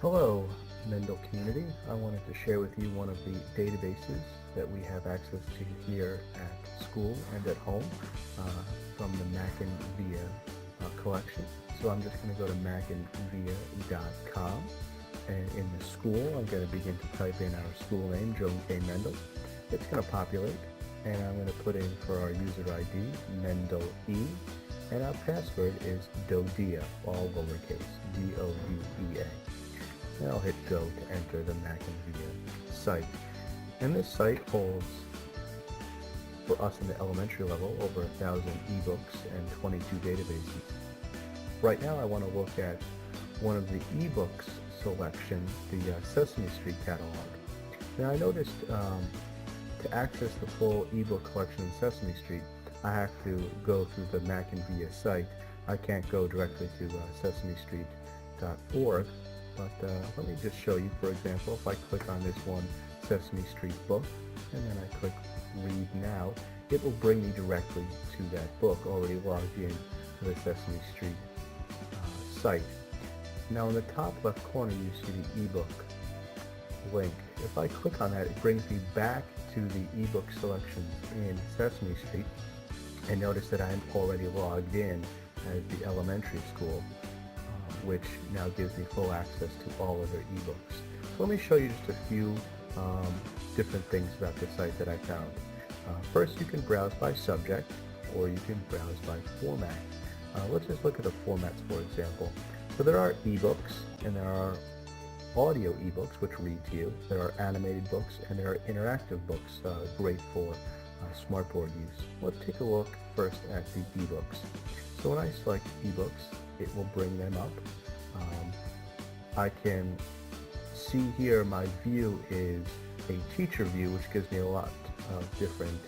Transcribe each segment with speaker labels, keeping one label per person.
Speaker 1: Hello, Mendel community. I wanted to share with you one of the databases that we have access to here at school and at home from the MackinVia collection. So I'm just going to go to MackinVia.com, and in the school I'm going to begin to type in our school name, Joan K. Mendel. It's going to populate, and I'm going to put in for our user ID, Mendel E, and our password is DODEA, all lowercase, DOUEA. And I'll hit go to enter the MackinVia site. And this site holds, for us in the elementary level, over 1,000 ebooks and 22 databases. Right now I want to look at one of the ebooks selection, the Sesame Street catalog. Now I noticed to access the full ebook collection in Sesame Street, I have to go through the MackinVia site. I can't go directly to sesamestreet.org. But let me just show you, for example, if I click on this one Sesame Street book, and then I click Read Now, it will bring me directly to that book, already logged in to the Sesame Street site. Now in the top left corner you see the ebook link. If I click on that, it brings me back to the ebook selections in Sesame Street, and notice that I'm already logged in as the elementary school, which now gives me full access to all of their ebooks. So let me show you just a few different things about the site that I found. First, you can browse by subject, or you can browse by format. Let's just look at the formats, for example. So there are ebooks, and there are audio ebooks, which read to you. There are animated books, and there are interactive books, great for smartboard use. Let's take a look first at the ebooks. So when I select ebooks, it will bring them up. I can see here my view is a teacher view, which gives me a lot of different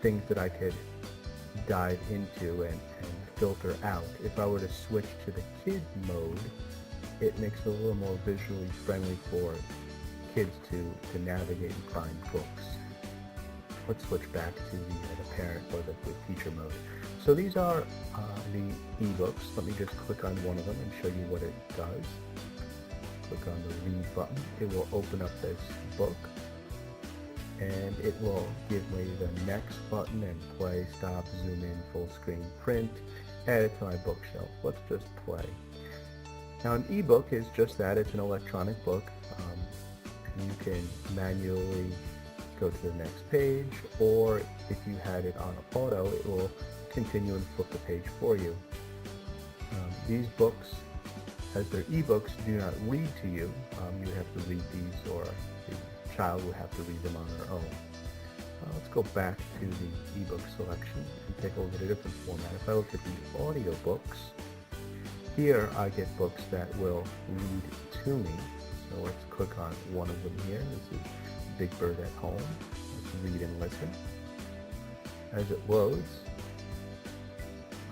Speaker 1: things that I could dive into and filter out. If I were to switch to the kid mode, it makes it a little more visually friendly for kids to navigate and find books. Let's switch back to the parent or the teacher mode. So these are the ebooks. Let me just click on one of them and show you what it does. Click on the read button. It will open up this book, and it will give me the next button and play, stop, zoom in, full screen, print, add it to my bookshelf. Let's just play. Now an ebook is just that. It's an electronic book. You can manually go to the next page, or if you had it on auto, it will continue and flip the page for you. These books, as they're ebooks, do not read to you. You have to read these, or the child will have to read them on their own. Let's go back to the ebook selection and take a look at a different format. If I look at the audio books, here I get books that will read to me. So let's click on one of them here. This is Big Bird at Home. Let's read and listen. As it loads,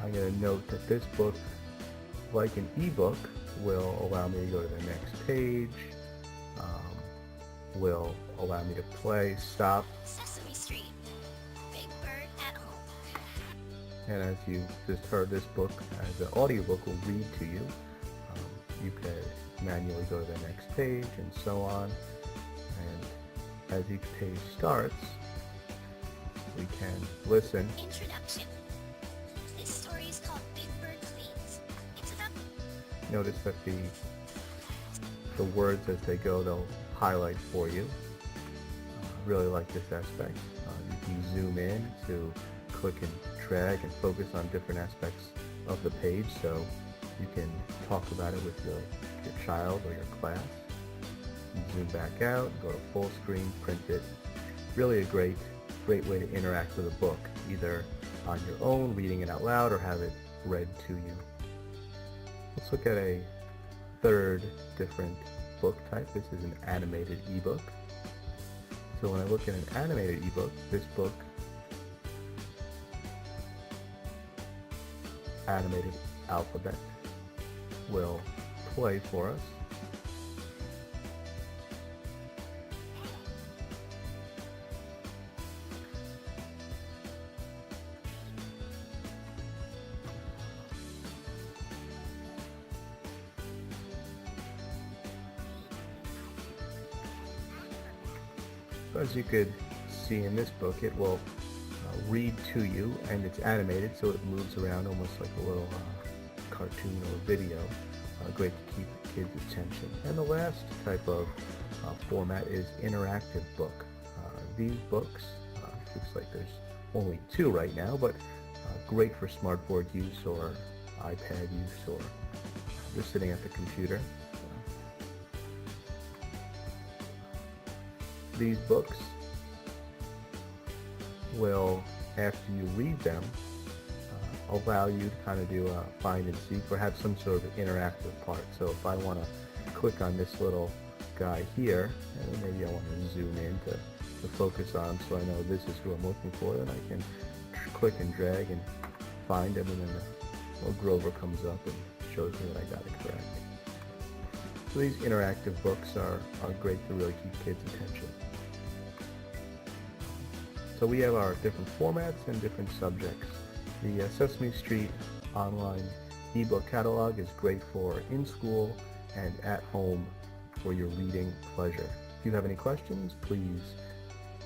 Speaker 1: I'm going to note that this book, like an ebook, will allow me to go to the next page, will allow me to play, stop.
Speaker 2: Sesame Street, Big Bird at Home.
Speaker 1: And as you just heard, this book, as an audiobook, will read to you. You could manually go to the next page and so on. And as each page starts, we can listen.
Speaker 2: Introduction. This story is called Big Bird's Wings. It's about...
Speaker 1: Notice that the words as they go, they'll highlight for you. Really like this aspect. You can zoom in to click and drag and focus on different aspects of the page, so you can talk about it with your child or your class. You zoom back out, go to full screen, print it. Really a great way to interact with a book, either on your own, reading it out loud, or have it read to you. Let's look at a third different book type. This is an animated ebook. So when I look at an animated ebook, this book, animated alphabet, will play for us. So as you could see in this book, it will read to you, and it's animated, so it moves around almost like a little cartoon or video. Great to keep kids' attention. And the last type of format is interactive book. These books, looks like there's only 2 right now, but great for smartboard use or iPad use or just sitting at the computer. These books will, after you read them, allow you to kind of do a find and seek or have some sort of interactive part. So if I want to click on this little guy here, and maybe I want to zoom in to focus on so I know this is who I'm looking for, then I can click and drag and find him, and then the little Grover comes up and shows me that I got it correct. So these interactive books are great to really keep kids' attention. So we have our different formats and different subjects. The Sesame Street online ebook catalog is great for in-school and at home for your reading pleasure. If you have any questions, please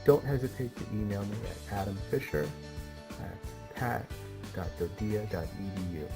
Speaker 1: don't hesitate to email me at adamfisher@pat.dodia.edu.